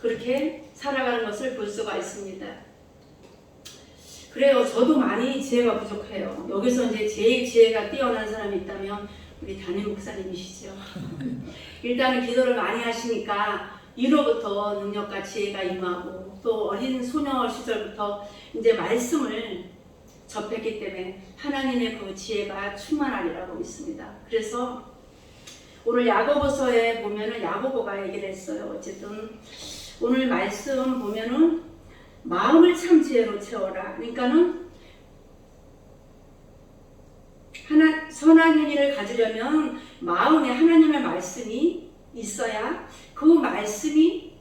그렇게 살아가는 것을 볼 수가 있습니다. 그래요. 저도 많이 지혜가 부족해요. 여기서 이제 제일 지혜가 뛰어난 사람이 있다면 우리 담임 목사님이시죠. 일단은 기도를 많이 하시니까 이로부터 능력과 지혜가 임하고 또 어린 소녀 시절부터 이제 말씀을 접했기 때문에 하나님의 그 지혜가 충만하리라고 믿습니다. 그래서 오늘 야고보서에 보면은 야고보가 얘기를 했어요. 어쨌든 오늘 말씀 보면은 마음을 참 지혜로 채워라. 그러니까는 선한 행위를 가지려면 마음에 하나님의 말씀이 있어야 그 말씀이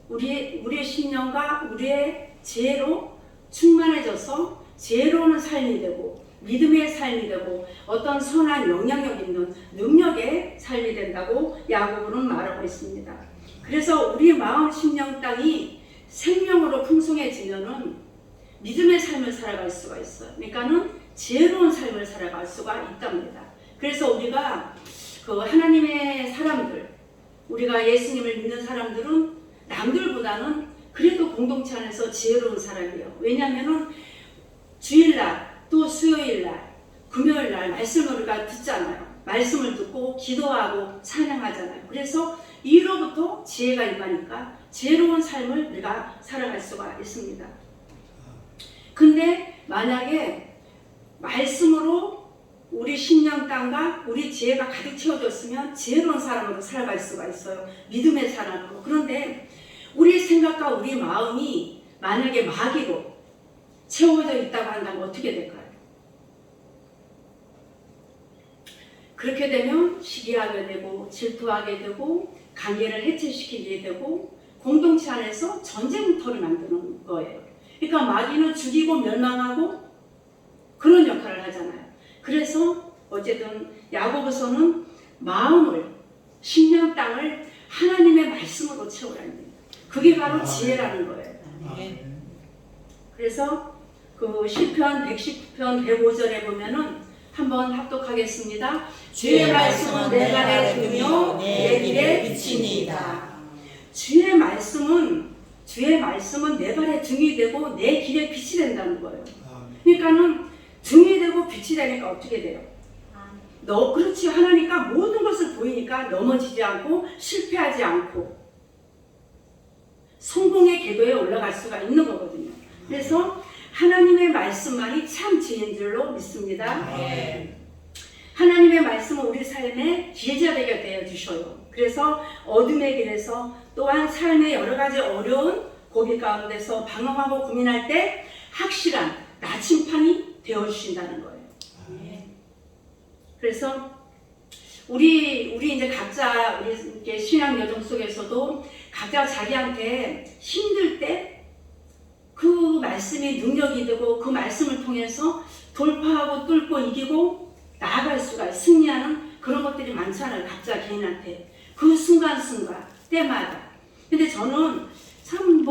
우리의 심령과 우리의 지혜로 충만해져서 지혜로운 삶이 되고 믿음의 삶이 되고 어떤 선한 영향력 있는 능력의 삶이 된다고 야고보는 말하고 있습니다. 그래서 우리 마음 심령 땅이 생명으로 풍성해지면은 믿음의 삶을 살아갈 수가 있어요. 그러니까는 지혜로운 삶을 살아갈 수가 있답니다. 그래서 우리가 그 하나님의 사람들, 우리가 예수님을 믿는 사람들은 남들보다는 그래도 공동체 안에서 지혜로운 사람이에요. 왜냐하면은 주일날 또 수요일날 금요일날 말씀을 우리가 듣잖아요. 말씀을 듣고 기도하고 찬양하잖아요. 그래서 이로부터 지혜가 임하니까 지혜로운 삶을 우리가 살아갈 수가 있습니다. 근데 만약에 말씀으로 우리 심령 땅과 우리 지혜가 가득 채워졌으면 지혜로운 사람으로 살아갈 수가 있어요. 믿음의 사람으로. 그런데 우리 생각과 우리 마음이 만약에 마귀로 채워져 있다고 한다면 어떻게 될까요? 그렇게 되면 시기하게 되고 질투하게 되고 관계를 해체시키게 되고 공동체 안에서 전쟁터를 만드는 거예요. 그러니까 마귀는 죽이고 멸망하고 그런 역할을 하잖아요. 그래서 어쨌든 야고보서는 마음을 심령 땅을 하나님의 말씀으로 채우라는 그게 바로 지혜라는 거예요. 그래서 그 시편 119편 105절에 보면은 한번 합독하겠습니다. 주의 말씀은 내 발에 등이요 내 길에 빛이니이다. 주의 말씀은 내 발에 등이 되고 내 길에 빛이 된다는 거예요. 그러니까는 등이 되고 빛이 되니까 어떻게 돼요? 그렇지 하나니까 모든 것을 보이니까 넘어지지 않고 실패하지 않고 성공의 궤도에 올라갈 수가 있는 거거든요. 그래서 하나님의 말씀만이 참 지혜인 줄로 믿습니다. 하나님의 말씀은 우리 삶의 지혜자 되게 되어 주셔요. 그래서 어둠의 길에서 또한 삶의 여러 가지 어려운 고비 가운데서 방황하고 고민할 때 확실한 나침판이 되어 주신다는 거예요. 그래서 우리 이제 각자 우리 신앙 여정 속에서도 각자 자기한테 힘들 때 그 말씀이 능력이 되고 그 말씀을 통해서 돌파하고 뚫고 이기고 나아갈 수가 승리하는 그런 것들이 많잖아요. 각자 개인한테 그 순간순간 때마다. 근데 저는 참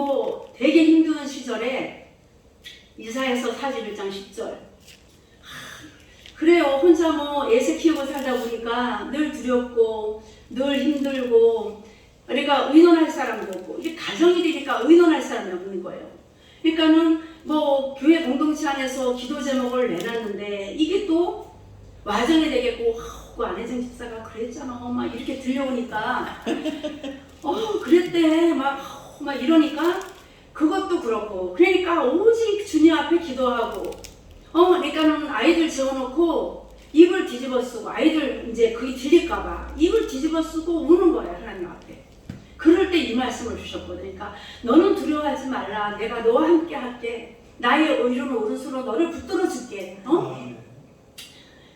되게 힘든 시절에 이사야서 41장 10절 그래요. 혼자 애새 키우고 살다 보니까 늘 두렵고 늘 힘들고 그러니까 의논할 사람도 없고 이게 가정이 되니까 의논할 사람이 없는 거예요. 그러니까는 교회 공동체 안에서 기도 제목을 내놨는데 이게 또 와정이 되겠고 그 안혜정 집사가 그랬잖아 막 이렇게 들려오니까 그랬대 막 이러니까 그것도 그렇고 그러니까 오직 주님 앞에 기도하고 그러니까는 아이들 재워놓고 입을 뒤집어 쓰고 아이들 이제 그게 들릴까봐 입을 뒤집어 쓰고 우는 거예요. 하나님 앞에. 그럴 때 이 말씀을 주셨거든요. 그러니까 너는 두려워하지 말라. 내가 너와 함께 할게. 나의 오른손 오른손으로 너를 붙들어 줄게.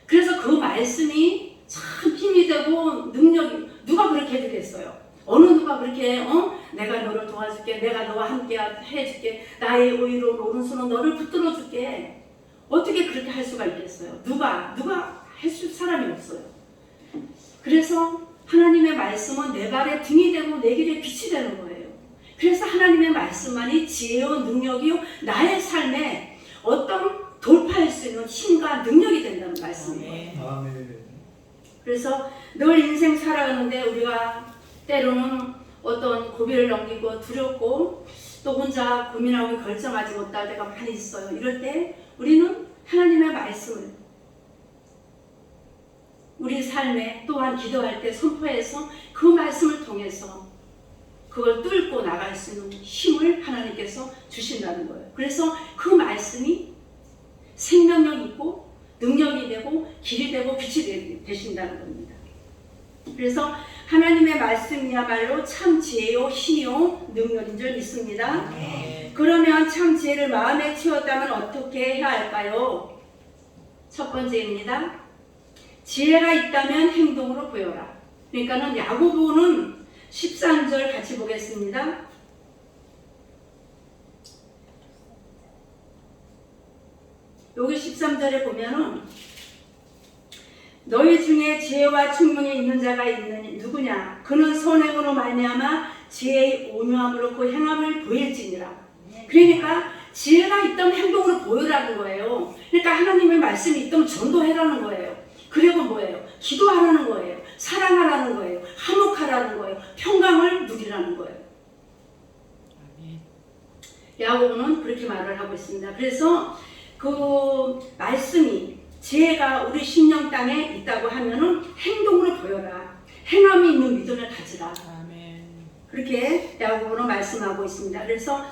그래서 그 말씀이 참 힘이 되고 능력이 누가 그렇게 해주겠어요? 어느 누가 그렇게 내가 너를 도와줄게. 내가 너와 함께 해줄게. 나의 오른손 오른손으로 너를 붙들어 줄게. 어떻게 그렇게 할 수가 있겠어요? 누가 해줄 사람이 없어요. 그래서 하나님의 말씀은 내 발에 등이 되고 내 길에 빛이 되는 거예요. 그래서 하나님의 말씀만이 지혜요 능력이요 나의 삶에 어떤 돌파할 수 있는 힘과 능력이 된다는 말씀이에요. 그래서 늘 인생 살아가는데 우리가 때로는 어떤 고비를 넘기고 두렵고 또 혼자 고민하고 결정하지 못할 때가 많이 있어요. 이럴 때 우리는 하나님의 말씀을 우리 삶에 또한 기도할 때 선포해서 그 말씀을 통해서 그걸 뚫고 나갈 수 있는 힘을 하나님께서 주신다는 거예요. 그래서 그 말씀이 생명력이 있고 능력이 되고 길이 되고 빛이 되신다는 겁니다. 그래서 하나님의 말씀이야말로 참 지혜요 힘이요 능력인 줄 믿습니다. 그러면 참 지혜를 마음에 채웠다면 어떻게 해야 할까요? 첫 번째입니다. 지혜가 있다면 행동으로 보여라. 그러니까는 야고보는 13절 같이 보겠습니다. 여기 13절에 보면은 너희 중에 지혜와 충명이 있는 자가 있느니 누구냐? 그는 선행으로 말미암아 지혜의 온유함으로 그 행함을 보일지니라. 그러니까 지혜가 있다면 행동으로 보여라는 거예요. 그러니까 하나님의 말씀이 있다면 전도해라는 거예요. 그리고 뭐예요? 기도하라는 거예요. 사랑하라는 거예요. 화목하라는 거예요. 평강을 누리라는 거예요. 야고보는 그렇게 말을 하고 있습니다. 그래서 그 말씀이 지혜가 우리 심령 땅에 있다고 하면은 행동으로 보여라. 행함이 있는 믿음을 가지라. 그렇게 야고보는 말씀하고 있습니다. 그래서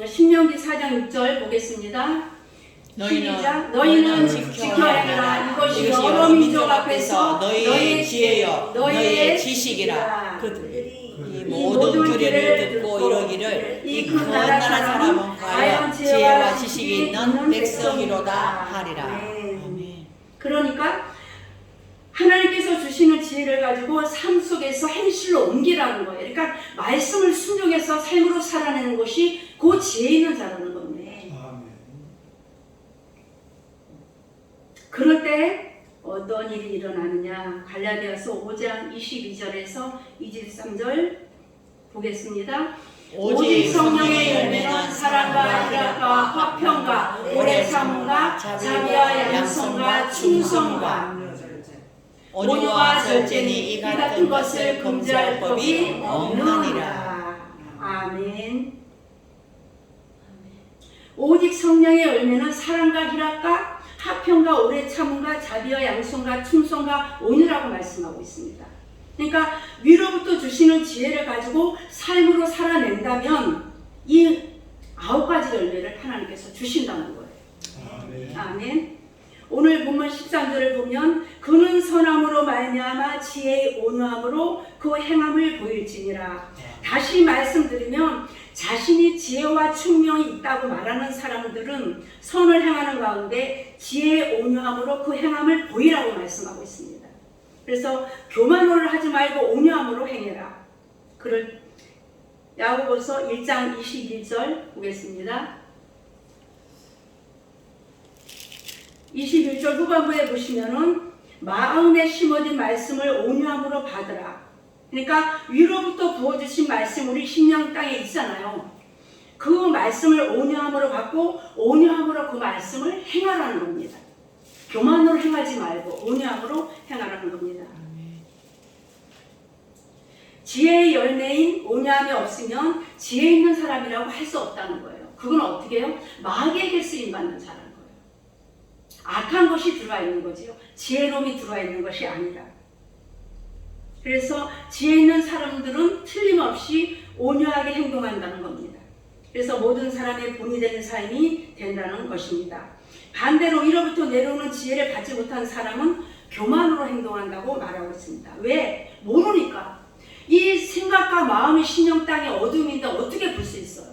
신명기 4장 6절 보겠습니다. 너희는 지켜야 하라. 이것이 여러 민족 앞에서 너희의 지혜여 너희의 지식이라. 그들이 이 모든 규례를 듣고 이러기를 이 큰 나라 사람은 과연 지혜와 지식이 있는 백성이로다 하리라. 아멘. 그러니까 하나님께서 주시는 지혜를 가지고 삶 속에서 행실로 옮기라는 거예요. 그러니까 말씀을 순종해서 삶으로 살아내는 것이 그 지혜 있는 자라는 겁니다. 그럴 때 어떤 일이 일어나느냐? 갈라디아서 5장 22절에서 23절 보겠습니다. 오직 성령의 열매는 사랑과 희락과 화평과 오래 참음과 자비와 양성과 충성과 온유와 절제니 이 같은 것을 금지할 법이 없느니라. 아멘. 오직 성령의 열매는 사랑과 희락과 화평과 오래 참음과 자비와 양성과 충성과 온유라고 말씀하고 있습니다. 그러니까 위로부터 주시는 지혜를 가지고 삶으로 살아낸다면 이 9가지 열매를 하나님께서 주신다는 거예요. 아멘. 아멘. 오늘 본문 13절을 보면 그는 선함으로 말미암아 지혜의 온유함으로 그 행함을 보일지니라. 다시 말씀드리면 자신이 지혜와 충명이 있다고 말하는 사람들은 선을 행하는 가운데 지혜의 온유함으로 그 행함을 보이라고 말씀하고 있습니다. 그래서 교만을 하지 말고 온유함으로 행해라. 그럴 야고보서 1장 21절 보겠습니다. 21절 후반부에 보시면은 마음에 심어진 말씀을 온유함으로 받으라. 그러니까 위로부터 부어주신 말씀 우리 심령 땅에 있잖아요. 그 말씀을 온유함으로 받고 온유함으로 그 말씀을 행하라는 겁니다. 교만으로 행하지 말고 온유함으로 행하라는 겁니다. 지혜의 열매인 온유함이 없으면 지혜 있는 사람이라고 할 수 없다는 거예요. 그건 어떻게 해요? 마귀에게 쓰임받는 자라는 거예요. 악한 것이 들어와 있는 거지요. 지혜로움이 들어와 있는 것이 아니라. 그래서 지혜 있는 사람들은 틀림없이 온유하게 행동한다는 겁니다. 그래서 모든 사람의 본이 되는 삶이 된다는 것입니다. 반대로 위로부터 내려오는 지혜를 받지 못한 사람은 교만으로 행동한다고 말하고 있습니다. 왜? 모르니까. 이 생각과 마음이 심령 땅에 어둠인데 어떻게 볼 수 있어요?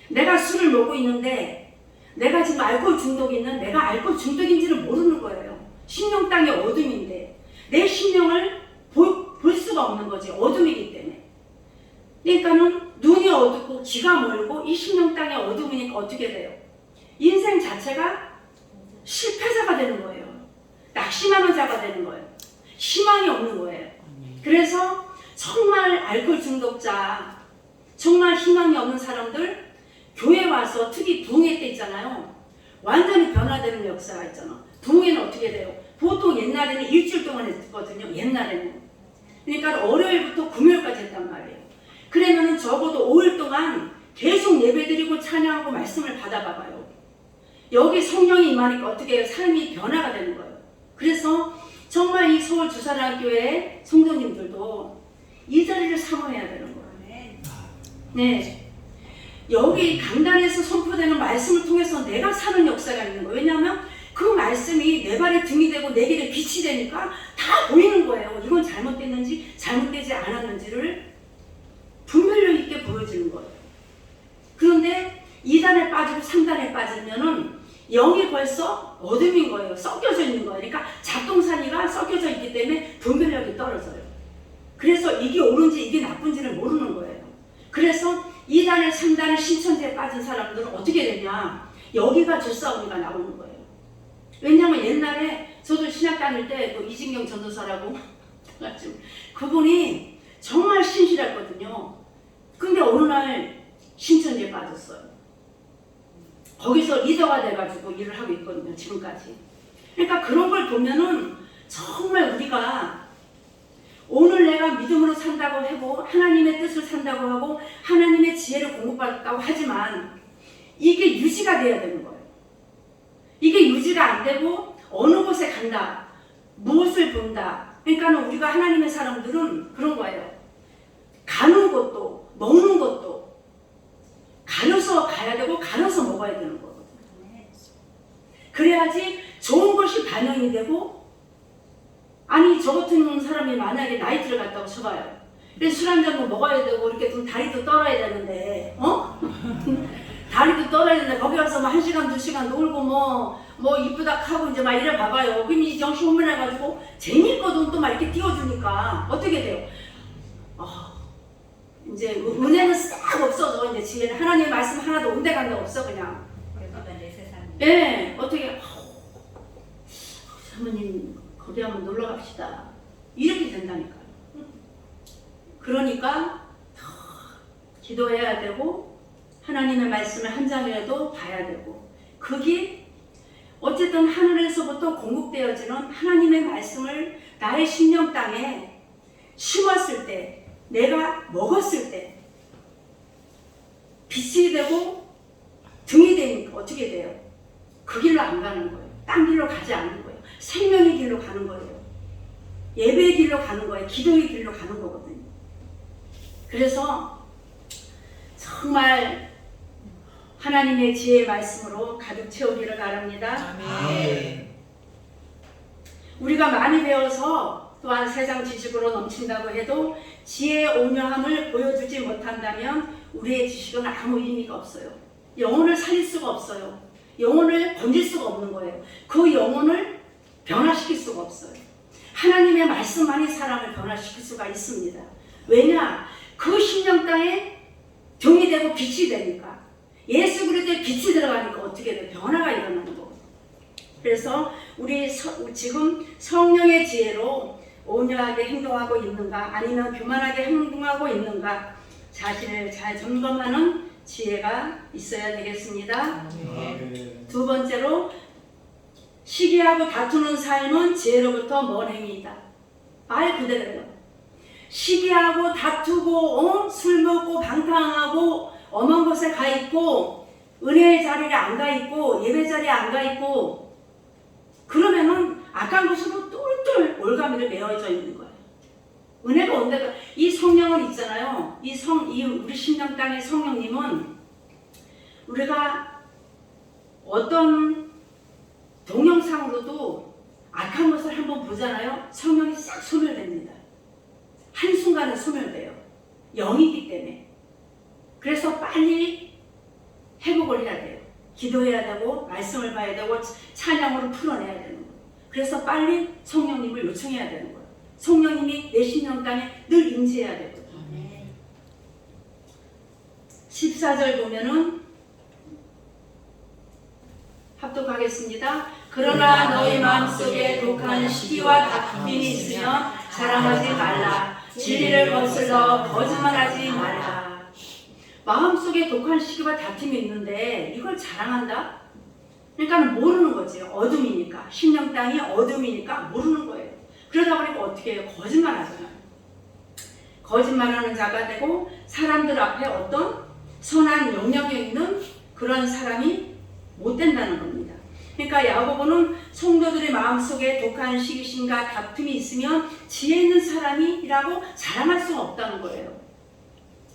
내가 술을 먹고 있는데 내가 지금 알코올 중독이 있는 내가 알코올 중독인지를 모르는 거예요. 심령 땅에 어둠인데 내 심령을 볼 수가 없는 거지. 어둠이기 때문에. 그러니까는 눈이 어둡고 귀가 멀고 이 심령 땅에 어둠이니까 어떻게 돼요? 인생 자체가 실패자가 되는 거예요. 낙심하는 자가 되는 거예요. 희망이 없는 거예요. 그래서 정말 알코올 중독자, 정말 희망이 없는 사람들 교회 와서 특히 부흥회 때 있잖아요. 완전히 변화되는 역사가 있잖아. 부흥회는 어떻게 돼요? 보통 옛날에는 일주일 동안 했거든요. 옛날에는. 그러니까 월요일부터 금요일까지 했단 말이에요. 그러면은 적어도 5일 동안 계속 예배드리고 찬양하고 말씀을 받아봐봐요. 여기 성령이 임하니까 어떻게 해요? 삶이 변화가 되는 거예요. 그래서 정말 이 서울 주사랑교회 성도님들도 이 자리를 사모해야 되는 거예요. 네. 여기 강단에서 선포되는 말씀을 통해서 내가 사는 역사가 있는 거예요. 왜냐하면 그 말씀이 내 발에 등이 되고 내 길에 빛이 되니까 다 보이는 거예요. 이건 잘못됐는지 잘못되지 않았는지를 분별력 있게 보여지는 거예요. 그런데 2단에 빠지고 3단에 빠지면은 영이 벌써 어둠인 거예요. 섞여져 있는 거예요. 그러니까 작동산이가 섞여져 있기 때문에 분별력이 떨어져요. 그래서 이게 옳은지 이게 나쁜지를 모르는 거예요. 그래서 2단에 3단에 신천지에 빠진 사람들은 어떻게 되냐, 여기가 질싸움이가 나오는 거예요. 왜냐하면 옛날에 저도 신학 다닐 때 그 이진경 전도사라고 그분이 정말 신실했거든요. 근데 어느 날 신천지에 빠졌어요. 거기서 리더가 돼가지고 일을 하고 있거든요, 지금까지. 그러니까 그런 걸 보면은 정말 우리가 오늘 내가 믿음으로 산다고 하고 하나님의 뜻을 산다고 하고 하나님의 지혜를 공급받았다고 하지만 이게 유지가 돼야 되는 거예요. 이게 유지가 안 되고 어느 곳에 간다, 무엇을 본다. 그러니까 우리가 하나님의 사람들은 그런 거예요. 가는 것도 먹는 것도 가려서 가야 되고 가려서 먹어야 되는 거거든요. 그래야지 좋은 것이 반영이 되고, 아니 저 같은 사람이 만약에 나이트를 갔다고 쳐봐요. 그래서 술 한 잔도 먹어야 되고 이렇게 좀 다리도 떨어야 되는데 다리도 떨어야 되는데 거기 가서 뭐 1시간 2시간 놀고 뭐 이쁘다 하고 이제 막 이래 봐봐요. 그럼 이 정신 혼미해가지고 재미있거든 또 막 이렇게 띄워주니까 어떻게 돼요? 이제 은혜는 싹 없어져. 이제 집에 하나님의 말씀 하나도 온데간데 없어 그냥. 예, 어떻게 사모님 거기 한번 놀러 갑시다. 이렇게 된다니까요. 그러니까 더 기도해야 되고 하나님의 말씀을 한 장이라도 봐야 되고, 그게 어쨌든 하늘에서부터 공급되어지는 하나님의 말씀을 나의 심령 땅에 심었을 때, 내가 먹었을 때 빛이 되고 등이 되니까 어떻게 돼요? 그 길로 안 가는 거예요. 딴 길로 가지 않는 거예요. 생명의 길로 가는 거예요. 예배의 길로 가는 거예요. 기도의 길로 가는 거거든요. 그래서 정말 하나님의 지혜의 말씀으로 가득 채우기를 바랍니다. 아멘. 우리가 많이 배워서 또한 세상 지식으로 넘친다고 해도 지혜의 오묘함을 보여주지 못한다면 우리의 지식은 아무 의미가 없어요. 영혼을 살릴 수가 없어요. 영혼을 건질 수가 없는 거예요. 그 영혼을 변화시킬 수가 없어요. 하나님의 말씀만이 사람을 변화시킬 수가 있습니다. 왜냐? 그 심령 땅에 종이 되고 빛이 되니까, 예수 그리스도의 빛이 들어가니까 어떻게 돼? 변화가 일어나는 거거든요. 그래서 우리 지금 성령의 지혜로 온유하게 행동하고 있는가, 아니면 교만하게 행동하고 있는가, 자신을 잘 점검하는 지혜가 있어야 되겠습니다. 두 번째로, 시기하고 다투는 삶은 지혜로부터 먼 행위이다. 말 그대로요. 시기하고 다투고 술 먹고 방탕하고 엄한 곳에 가 있고 은혜의 자리에 안 가 있고 예배 자리에 안 가 있고 그러면은 악한 것으로 똘똘 올가미를 메어져 있는 거예요. 은혜가 온데가, 이 성령은 있잖아요. 이 우리 심령 땅의 성령님은 우리가 어떤 동영상으로도 악한 것을 한번 보잖아요. 성령이 싹 소멸됩니다. 한순간에 소멸돼요. 영이기 때문에. 그래서 빨리 회복을 해야 돼요. 기도해야 되고 말씀을 봐야 되고 찬양으로 풀어내야 되는 거예요. 그래서 빨리 성령님을 요청해야 되는 거예요. 성령님이 내 심령 땅에 늘 임재해야 되거든요. 14절 보면은 합독하겠습니다. 그러나 너희 마음속에 독한 시기와 다툼이 있으면 자랑하지 말라. 진리를 거슬러 거짓말하지 말라. 마음속에 독한 시기와 다툼이 있는데 이걸 자랑한다? 그러니까 모르는 거지. 어둠이니까. 심령 땅이 어둠이니까 모르는 거예요. 그러다 보니까 어떻게 해요? 거짓말 하잖아요. 거짓말하는 자가 되고 사람들 앞에 어떤 선한 영역에 있는 그런 사람이 못 된다는 겁니다. 그러니까 야고보는 성도들의 마음속에 독한 시기심과 다툼이 있으면 지혜 있는 사람이라고 자랑할 수가 없다는 거예요.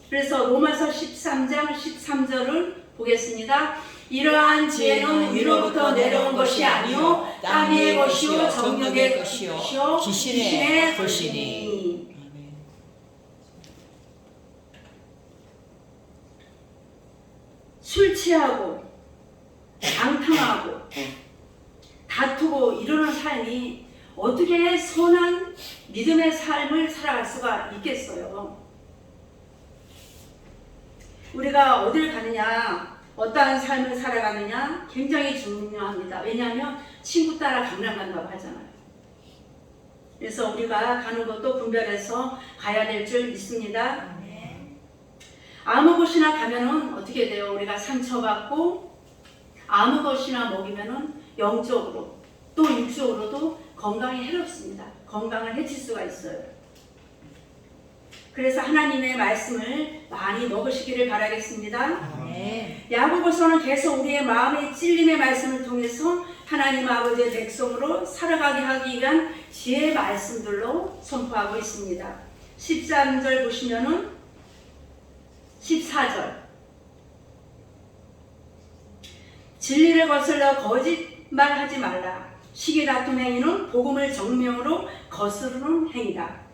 그래서 로마서 13장 13절을 보겠습니다. 이러한 지혜는 위로부터 내려온 것이 아니요 땅 위의 것이요 정욕의 것이요 귀신의 것이니. 술 취하고 방탕하고 다투고 이러는 삶이 어떻게 선한 믿음의 삶을 살아갈 수가 있겠어요? 우리가 어딜 가느냐, 어떠한 삶을 살아가느냐 굉장히 중요합니다. 왜냐하면 친구 따라 강남 간다고 하잖아요. 그래서 우리가 가는 것도 분별해서 가야 될 줄 믿습니다. 아무 곳이나 가면은 어떻게 돼요? 우리가 상처받고 아무 것이나 먹이면은 영적으로 또 육적으로도 건강에 해롭습니다. 건강을 해칠 수가 있어요. 그래서 하나님의 말씀을 많이 먹으시기를 바라겠습니다. 야고보서는 계속 우리의 마음의 찔림의 말씀을 통해서 하나님 아버지의 백성으로 살아가게 하기 위한 지혜의 말씀들로 선포하고 있습니다. 13절 보시면은 14절 진리를 거슬러 거짓말하지 말라. 시기 다툼 행위는 복음을 정명으로 거스르는 행위다.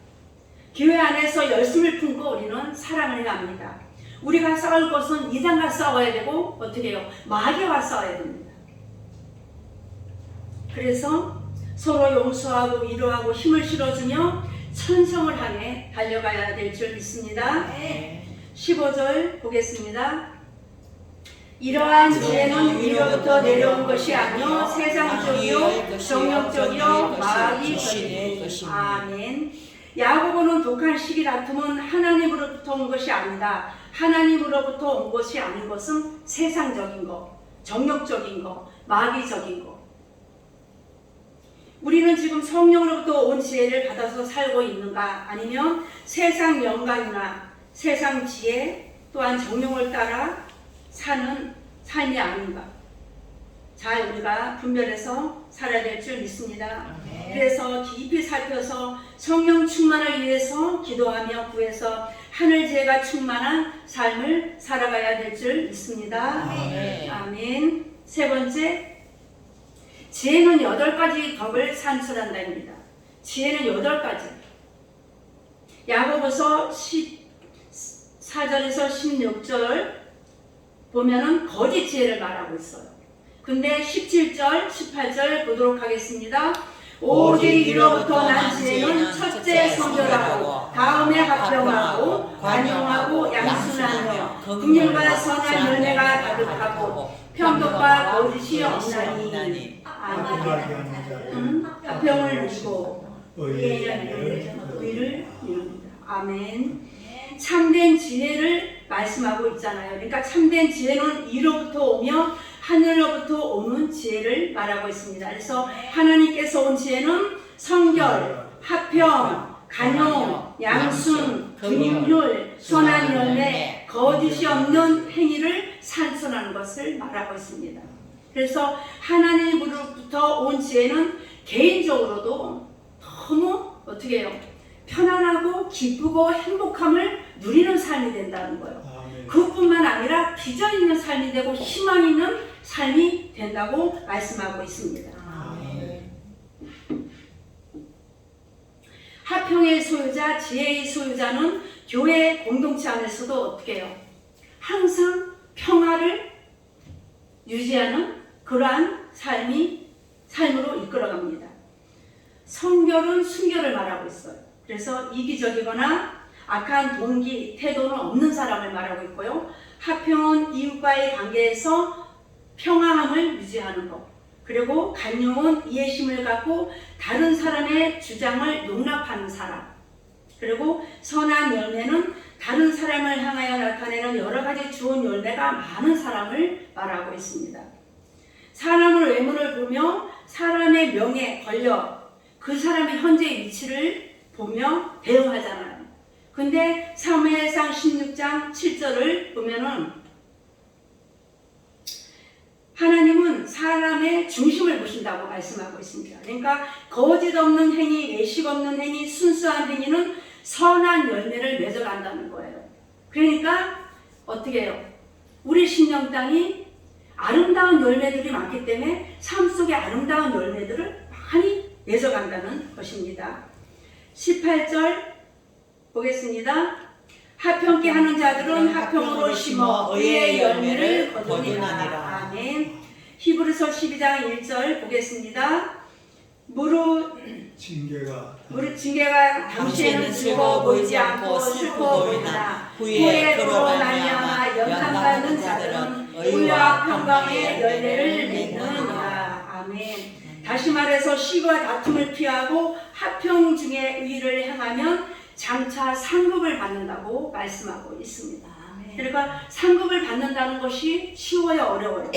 교회 안에서 열심을 품고 우리는 사랑을 해야 합니다. 우리가 싸울 것은 이단과 싸워야 되고 어떻게 해요? 마귀와 싸워야 됩니다. 그래서 서로 용서하고 위로하고 힘을 실어주며 천성을 향해 달려가야 될 줄 믿습니다. 15절 보겠습니다. 이러한 지혜는 위로부터 내려온 것이 아니요 세상적이요 정욕적이요 마귀적이니. 아멘. 야고보는 독한 시기 다툼은 하나님으로부터 온 것이 아니다. 하나님으로부터 온 것이 아닌 것은 세상적인 것, 정욕적인 것, 마귀적인 것. 우리는 지금 성령으로부터 온 지혜를 받아서 살고 있는가? 아니면 세상 영광이나 세상 지혜 또한 정욕을 따라 사는 삶이 아닌가? 잘 우리가 분별해서 살아야 될 줄 믿습니다. 그래서 깊이 살펴서 성령 충만을 위해서 기도하며 구해서 하늘 지혜가 충만한 삶을 살아가야 될 줄 믿습니다. 아멘. 세 번째, 지혜는 8가지 덕을 산출한다입니다. 지혜는 8가지. 야고보서 14절에서 16절 보면은 거짓 지혜를 말하고 있어요. 근데 17절, 18절 보도록 하겠습니다. 오직 이로부터 난 지혜는 첫째 성결하고 다음에 합평하고 관용하고 양순하며 긍휼과 선한 열매가 가득하고 평독과 거짓이 없나니. 합평을 누리고 의를 이룹니다. 아멘. 참된 지혜를 말씀하고 있잖아요. 그러니까 참된 지혜는 이로부터 오며 하늘로부터 오는 지혜를 말하고 있습니다. 그래서 하나님께서 온 지혜는 성결, 합평, 간용, 양순, 긍휼, 선한 열매, 거짓이 없는 행위를 산천하는 것을 말하고 있습니다. 그래서 하나님으로부터 온 지혜는 개인적으로도 너무 어떻게 해요? 편안하고 기쁘고 행복함을 누리는 삶이 된다는 거예요. 그뿐만 아니라 비전 있는 삶이 되고 희망 있는 삶이 된다고 말씀하고 있습니다. 합평의 소유자, 지혜의 소유자는 교회 공동체 안에서도 어떻게 해요? 항상 평화를 유지하는 그러한 삶으로 이끌어갑니다. 성결은 순결을 말하고 있어요. 그래서 이기적이거나 악한 동기, 태도는 없는 사람을 말하고 있고요. 합평은 이웃과의 관계에서 평화함을 유지하는 것. 그리고 간용은 이해심을 갖고 다른 사람의 주장을 용납하는 사람. 그리고 선한 열매는 다른 사람을 향하여 나타내는 여러 가지 좋은 열매가 많은 사람을 말하고 있습니다. 사람의 외모를 보며 사람의 명예, 권력, 그 사람의 현재 위치를 보며 대응하잖아요. 근데 사무엘상 16장 7절을 보면은 하나님은 사람의 중심을 보신다고 말씀하고 있습니다. 그러니까 거짓 없는 행위, 외식 없는 행위, 순수한 행위는 선한 열매를 맺어간다는 거예요. 그러니까 어떻게 해요? 우리 신령 땅이 아름다운 열매들이 많기 때문에 삶 속에 아름다운 열매들을 많이 맺어간다는 것입니다. 18절 보겠습니다. 하평케 하는 자들은 하평으로 심어 의의 열매를 거두니라. 아멘. 히브리서 12장 1절 보겠습니다. 무릇 징계가 당시에는 즐거워 보이지 않고 슬퍼 보이나 후에 그로 말미암아 연단받는 자들은 의와 평강의 열매를 맺느니라. 아멘. 다시 말해서 시기와 다툼을 피하고 하평 중에 의를 행하면 장차 상급을 받는다고 말씀하고 있습니다. 그러니까 상급을 받는다는 것이 쉬워요, 어려워요?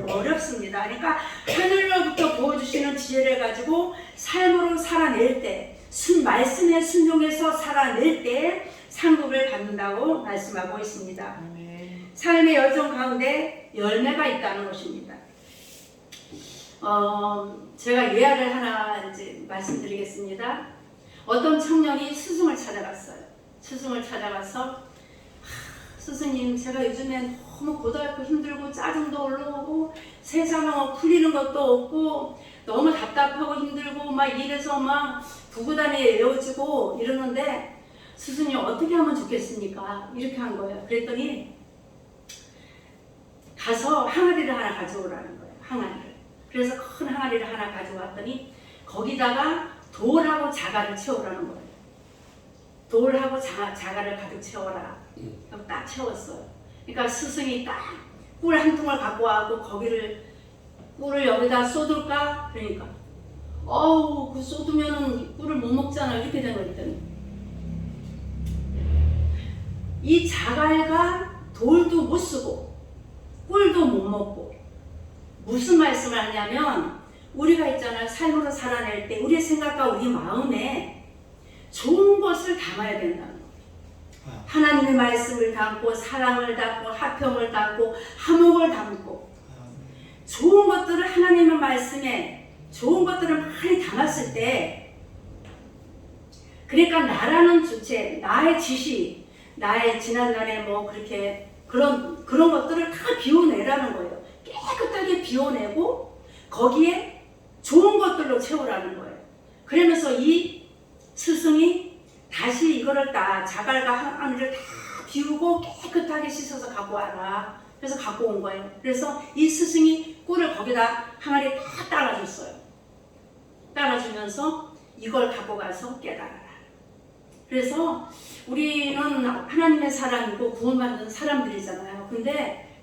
어렵습니다. 그러니까 하늘로부터 부어주시는 지혜를 가지고 삶으로 살아낼 때, 말씀의 순종에서 살아낼 때 상급을 받는다고 말씀하고 있습니다. 삶의 여정 가운데 열매가 있다는 것입니다. 제가 예화를 하나 이제 말씀드리겠습니다. 어떤 청년이 스승을 찾아갔어요. 스승을 찾아가서 스승님, 제가 요즘엔 너무 고달고 힘들고 짜증도 올라오고 세상에 풀리는 것도 없고 너무 답답하고 힘들고 막 이래서 막 부부단에 외워지고 이러는데 스승님 어떻게 하면 좋겠습니까? 이렇게 한 거예요. 그랬더니 가서 항아리를 하나 가져오라는 거예요. 항아리를. 그래서 큰 항아리를 하나 가져왔더니 거기다가 돌하고 자갈을 채우라는 거예요. 돌하고 자갈을 가득 채워라. 그럼 딱 채웠어요. 그러니까 스승이 딱 꿀 한 통을 갖고 와고 거기를 꿀을 여기다 쏟을까? 그러니까 그 쏟으면은 꿀을 못 먹잖아. 이렇게 된 거거든요. 이 자갈과 돌도 못 쓰고 꿀도 못 먹고 무슨 말씀을 하냐면 우리가 있잖아요. 삶으로 살아낼 때 우리의 생각과 우리 마음에 좋은 것을 담아야 된다는 거예요. 하나님의 말씀을 담고 사랑을 담고 화평을 담고 화목을 담고 좋은 것들을 하나님의 말씀에 좋은 것들을 많이 담았을 때 그러니까 나라는 주체, 나의 지시, 나의 지난날에 뭐 그렇게 그런 것들을 다 비워내라는 거예요. 깨끗하게 비워내고 거기에 좋은 것들로 채우라는 거예요. 그러면서 이 스승이 다시 이거를 다 자갈과 항아리를 다 비우고 깨끗하게 씻어서 갖고 와라. 그래서 갖고 온 거예요. 그래서 이 스승이 꿀을 거기다 항아리에 다 따라줬어요. 따라주면서 이걸 갖고 가서 깨달아라. 그래서 우리는 하나님의 사람이고 구원받는 사람들이잖아요. 근데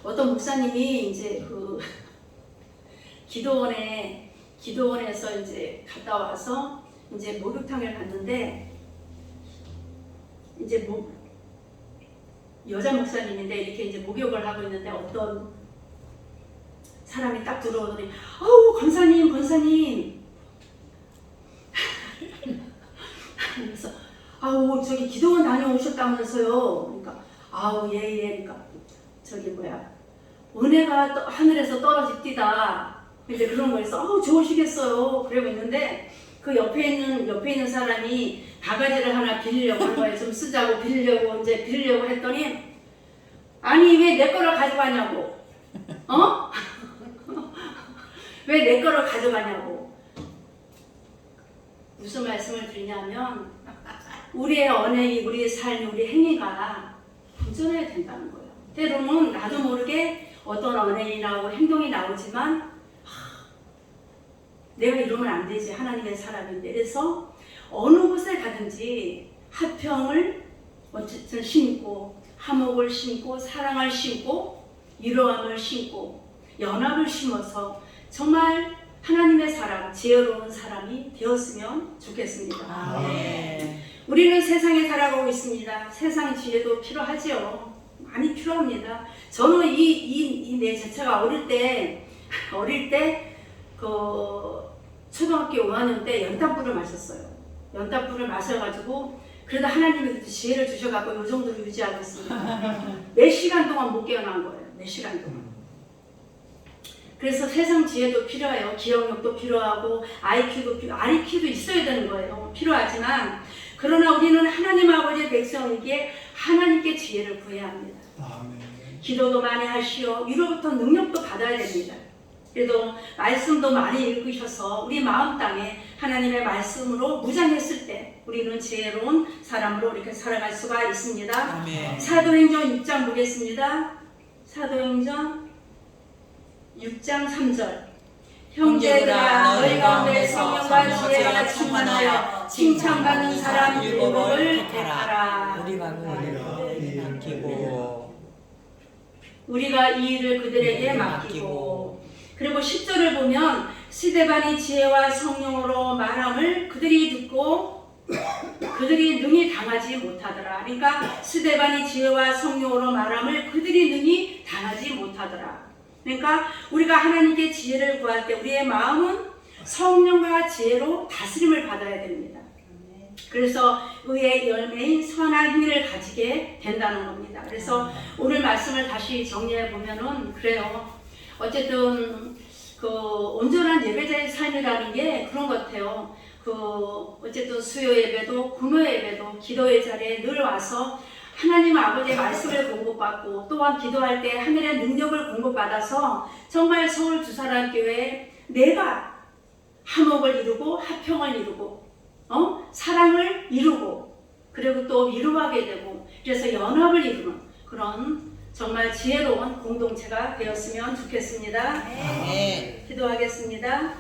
어떤 목사님이 이제 그 기도원에서 이제 갔다 와서 이제 목욕탕을 갔는데 이제 여자 목사님인데 이렇게 이제 목욕을 하고 있는데 어떤 사람이 딱 들어오더니 권사님 그래서 저기 기도원 다녀오셨다면서요. 그러니까 예. 그러니까 은혜가 하늘에서 떨어집디다. 근데 그런 거에서 좋으시겠어요. 그러고 있는데 그 옆에 있는 사람이 바가지를 하나 빌리려고 한 거예요. 좀 쓰자고 빌리려고 했더니 아니 왜 내 거를 가져가냐고. 왜 내 거를 가져가냐고. 무슨 말씀을 드리냐면 우리의 언행이, 우리의 삶이, 우리 행위가 온전해야 된다는 거예요. 때로는 나도 모르게 어떤 언행이 나오고 행동이 나오지만 내가 이러면 안 되지. 하나님의 사람인데. 그래서 어느 곳에 가든지 화평을 어쨌든 심고 화목을 심고 사랑을 심고 이로함을 심고 연합을 심어서 정말 하나님의 사람, 지혜로운 사람이 되었으면 좋겠습니다. 네. 우리는 세상에 살아가고 있습니다. 세상 지혜도 필요하지요. 많이 필요합니다. 저는 내 자체가 어릴 때 그 초등학교 5학년 때 연탄불을 마셨어요. 연탄불을 마셔가지고 그래도 하나님이 지혜를 주셔갖고 이 정도로 유지하고 있습니다. 몇 시간 동안 못 깨어난 거예요. 몇 시간 동안. 그래서 세상 지혜도 필요해요. 기억력도 필요하고 IQ도 있어야 되는 거예요. 필요하지만 그러나 우리는 하나님 아버지의 백성에게 하나님께 지혜를 구해야 합니다. 기도도 많이 하시오. 위로부터 능력도 받아야 됩니다. 그래도 말씀도 많이 읽으셔서 우리 마음 땅에 하나님의 말씀으로 무장했을 때 우리는 지혜로운 사람으로 이렇게 살아갈 수가 있습니다. 아멘. 사도행전 6장 보겠습니다. 사도행전 6장 3절. 형제들아 너희 가운데 성령과 지혜가 충만하여 칭찬받는 사람 율법을 택하라. 우리가 그에게 맡기고 우리가 이 일을 그들에게 맡기고. 그리고 10절을 보면 스데반이 지혜와 성령으로 말함을 그들이 듣고 그들이 능히 당하지 못하더라. 그러니까 스데반이 지혜와 성령으로 말함을 그들이 능히 당하지 못하더라. 그러니까 우리가 하나님께 지혜를 구할 때 우리의 마음은 성령과 지혜로 다스림을 받아야 됩니다. 그래서 의의 열매인 선한 행위를 가지게 된다는 겁니다. 그래서 오늘 말씀을 다시 정리해 보면은 그래요. 어쨌든 그 온전한 예배자의 삶이라는 게 그런 것 같아요. 어쨌든 수요 예배도 금요 예배도 기도의 자리에 늘 와서 하나님 아버지의 말씀을 공급받고 또한 기도할 때 하늘의 능력을 공급받아서 정말 서울 주사랑교회에 내가 화목을 이루고 화평을 이루고 사랑을 이루고 그리고 또 위로하게 되고 그래서 연합을 이루는 그런 정말 지혜로운 공동체가 되었으면 좋겠습니다. 네. 기도하겠습니다.